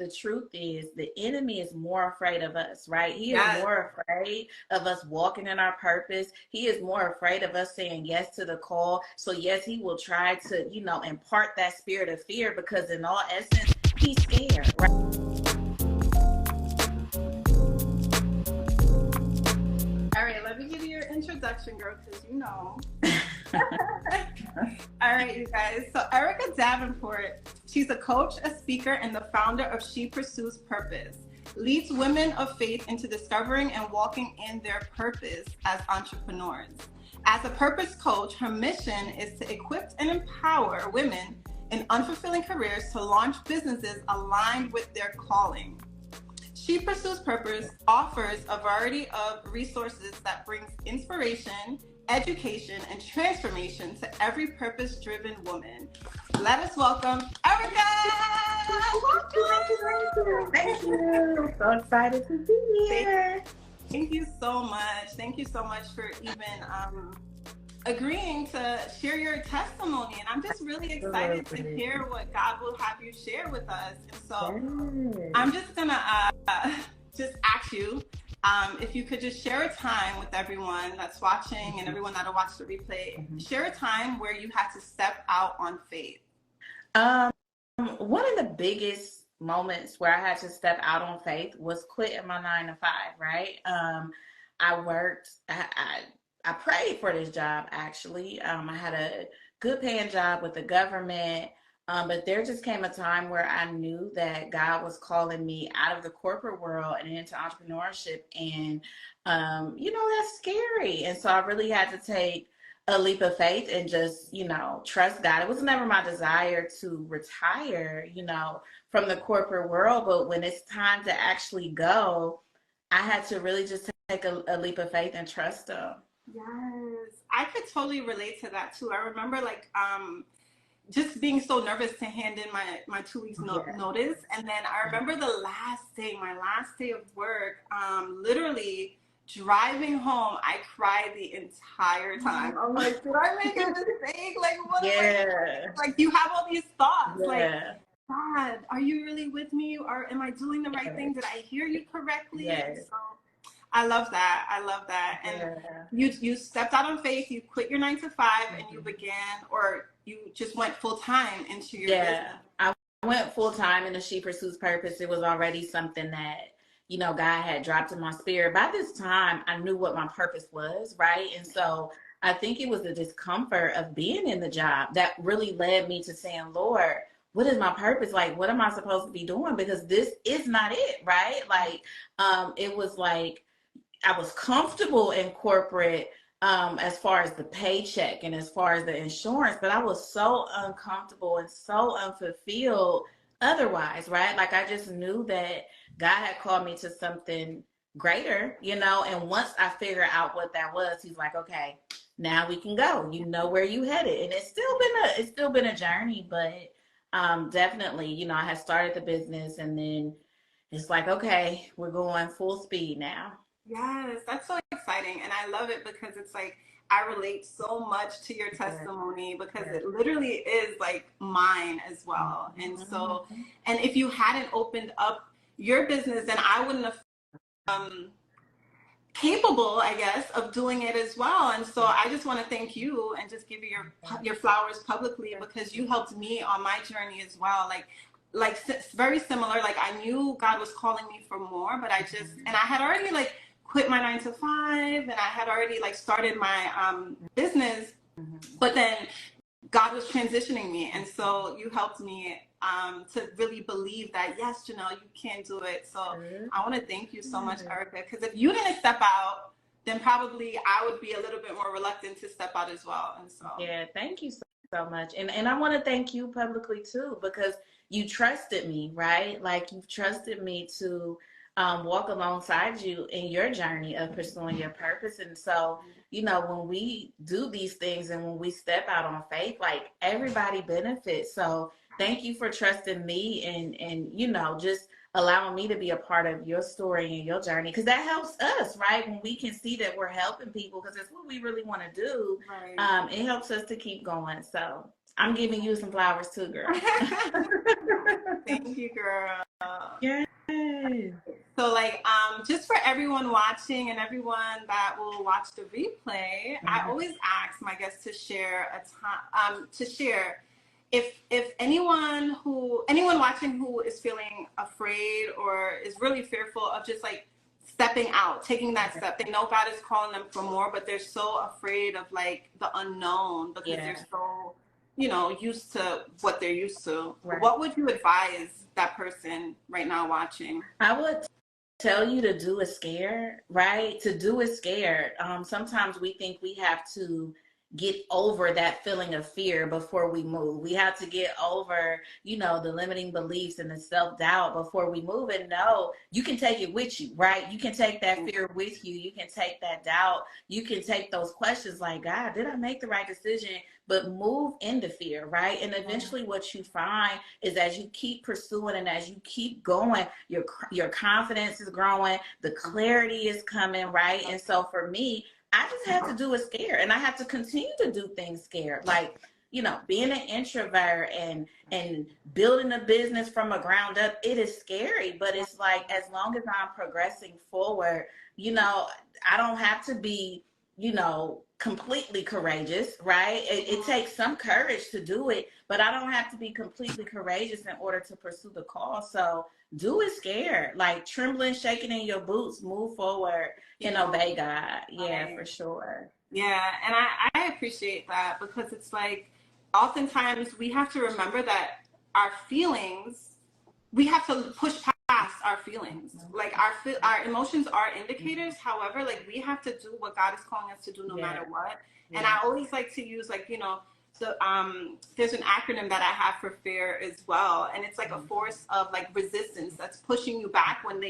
the truth is the enemy is more afraid of us, right? He is Yes. more afraid of us walking in our purpose. He is more afraid of us saying yes to the call. So yes, he will try to, impart that spirit of fear, because in all essence, he's scared, right? All right, let me give you your introduction, girl, because you know. All right, you guys. So Arika Davenport, she's a coach, a speaker, and the founder of She Pursues Purpose. Leads women of faith into discovering and walking in their purpose as entrepreneurs. As a purpose coach, her mission is to equip and empower women in unfulfilling careers to launch businesses aligned with their calling. She Pursues Purpose offers a variety of resources that brings inspiration, education, and transformation to every purpose-driven woman. Let us welcome Arika! Thank you. So excited to be here. Thank you so much. Thank you so much for even agreeing to share your testimony. And I'm just really excited to hear what God will have you share with us. And so I'm just going to just ask you if you could just share a time with everyone that's watching and everyone that'll watch the replay, share a time where you had to step out on faith. One of the biggest moments where I had to step out on faith was quitting my 9-to-5, right? I worked, I prayed for this job, actually. I had a good paying job with the government, but there just came a time where I knew that God was calling me out of the corporate world and into entrepreneurship. And, that's scary. And so I really had to take a leap of faith and just, trust God. It was never my desire to retire, from the corporate world. But when it's time to actually go, I had to really just take a leap of faith and trust Him. Yes, I could totally relate to that too. I remember just being so nervous to hand in my 2 weeks notice. And then I remember my last day of work, literally driving home, I cried the entire time. I'm like, did I make a mistake? What like you have all these thoughts, God, are you really with me? Or am I doing the right thing? Did I hear you correctly? Yes. So, I love that. And you stepped out on faith, you quit your 9-to-5 and you began, or you just went full time into your business. I went full time into She Pursues Purpose. It was already something that, God had dropped in my spirit. By this time, I knew what my purpose was, right? And so I think it was the discomfort of being in the job that really led me to saying, Lord, what is my purpose? What am I supposed to be doing? Because this is not it, right? It was like, I was comfortable in corporate as far as the paycheck and as far as the insurance, but I was so uncomfortable and so unfulfilled otherwise, right? I just knew that God had called me to something greater, and once I figured out what that was, He's like, okay, now we can go. You know where you headed. And it's still been a journey, but definitely, I had started the business, and then it's like, okay, we're going full speed now. Yes, that's so exciting. And I love it because it's like, I relate so much to your testimony because it literally is mine as well. And so, and if you hadn't opened up your business, then I wouldn't have capable, I guess, of doing it as well. And so I just want to thank you and just give you your flowers publicly, because you helped me on my journey as well. Very similar. I knew God was calling me for more, but I had already quit my 9-to-5 and I had already started my business, but then God was transitioning me. And so you helped me to really believe that, yes, Janelle, you can do it. So I want to thank you so much, Arika, because if you didn't step out, then probably I would be a little bit more reluctant to step out as well. And so thank you so much. And I want to thank you publicly too, because you trusted me, right? You've trusted me to walk alongside you in your journey of pursuing your purpose. And so, when we do these things and when we step out on faith, everybody benefits. So thank you for trusting me and just allowing me to be a part of your story and your journey, because that helps us, right? When we can see that we're helping people, because it's what we really want to do. It helps us to keep going. So I'm giving you some flowers too, girl. Thank you, girl. Yes. So like just for everyone watching and everyone that will watch the replay, I always ask my guests to share to share if anyone watching who is feeling afraid or is really fearful of just like stepping out, taking that step. They know God is calling them for more, but they're so afraid of like the unknown because they're so, used to what they're used to. Right. What would you advise that person right now watching? I would tell you to do it scared, right? To do it scared. Sometimes we think we have to get over that feeling of fear before we move. We have to get over, the limiting beliefs and the self-doubt before we move. And no, you can take it with you, right? You can take that fear with you. You can take that doubt. You can take those questions like, God, did I make the right decision? But move into fear, right? And eventually what you find is as you keep pursuing and as you keep going, your confidence is growing, the clarity is coming, right? And so for me, I just have to do it scared, and I have to continue to do things scared. Like, being an introvert and building a business from a ground up, it is scary, but it's like, as long as I'm progressing forward, I don't have to be, completely courageous, right? It takes some courage to do it, but I don't have to be completely courageous in order to pursue the call. So do it scared, like trembling, shaking in your boots, move forward and obey God. Yeah, right. For sure. Yeah, and I appreciate that because it's like oftentimes we have to remember that our feelings, we have to push past our feelings. Like our emotions are indicators. However, like we have to do what God is calling us to do no matter what. And I always like to use so there's an acronym that I have for fear as well, and it's like a force of like resistance that's pushing you back when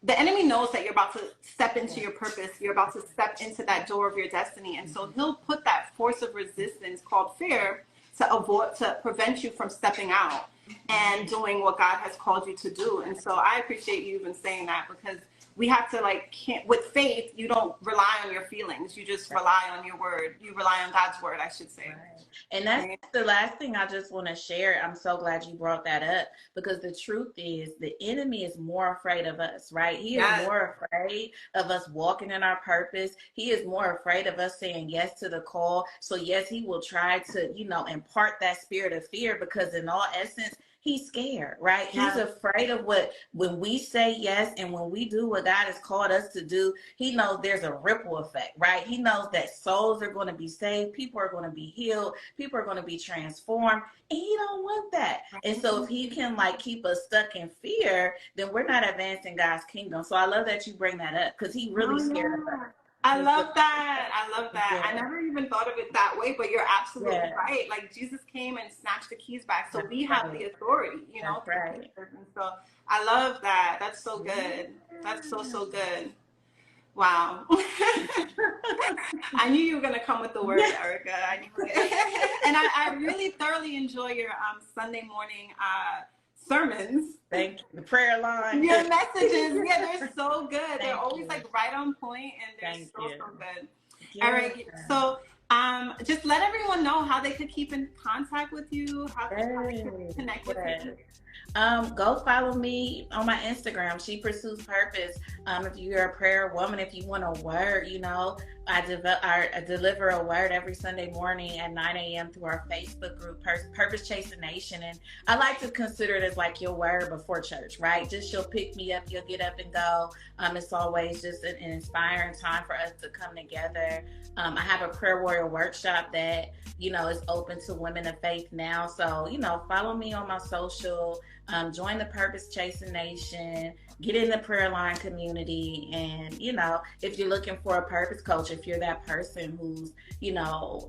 the enemy knows that you're about to step into your purpose, you're about to step into that door of your destiny, and so he'll put that force of resistance called fear to prevent you from stepping out and doing what God has called you to do. And so I appreciate you even saying that, because we have to with faith, you don't rely on your feelings. You just rely on your word. You rely on God's word, I should say. Right. And that's the last thing I just want to share. I'm so glad you brought that up, because the truth is the enemy is more afraid of us, right? He is more afraid of us walking in our purpose. He is more afraid of us saying yes to the call. So yes, he will try to, impart that spirit of fear, because in all essence, he's scared, right? He's afraid of when we say yes and when we do what God has called us to do, he knows there's a ripple effect, right? He knows that souls are going to be saved, people are going to be healed, people are going to be transformed, and he don't want that. And so if he can keep us stuck in fear, then we're not advancing God's kingdom. So I love that you bring that up, because he really scared of us. I love that. I never even thought of it that way, but you're absolutely right. Like Jesus came and snatched the keys back, so we have the authority, Right. And so I love that. That's so good. That's so good. Wow. I knew you were gonna come with the word, Arika. I knew it. And I really thoroughly enjoy your Sunday morning sermons. Thank you. The prayer line. Your messages, they're so good. They're always right on point, and they're so good. All right, so just let everyone know how they could keep in contact with you, how they can connect with you. Go follow me on my Instagram, She Pursues Purpose. If you're a prayer woman, if you want a word, I deliver a word every Sunday morning at 9 a.m. through our Facebook group, Purpose Chasing Nation. And I like to consider it as like your word before church, right? Just you'll pick me up, you'll get up and go. It's always just an inspiring time for us to come together. I have a prayer warrior workshop that, is open to women of faith now. So, follow me on my social, join the Purpose Chasing Nation, get in the prayer line community. And, if you're looking for a purpose coach, if you're that person who's,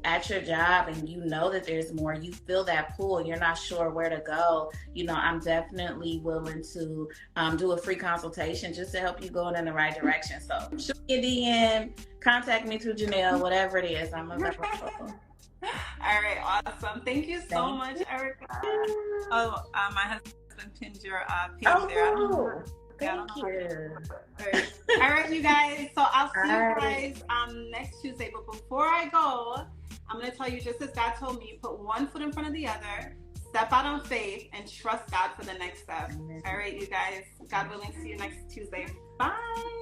at your job and that there's more, you feel that pull, you're not sure where to go, I'm definitely willing to do a free consultation just to help you go in the right direction. So shoot me a DM, contact me through Janelle, whatever it is, I'm available. All right, awesome. Thank you so much, Arika. Oh, my husband pinned your page there. Thank you. All right, you guys. So I'll see you guys next Tuesday. But before I go, I'm going to tell you, just as God told me, put one foot in front of the other, step out on faith, and trust God for the next step. All right, you guys. God willing, see you next Tuesday. Bye.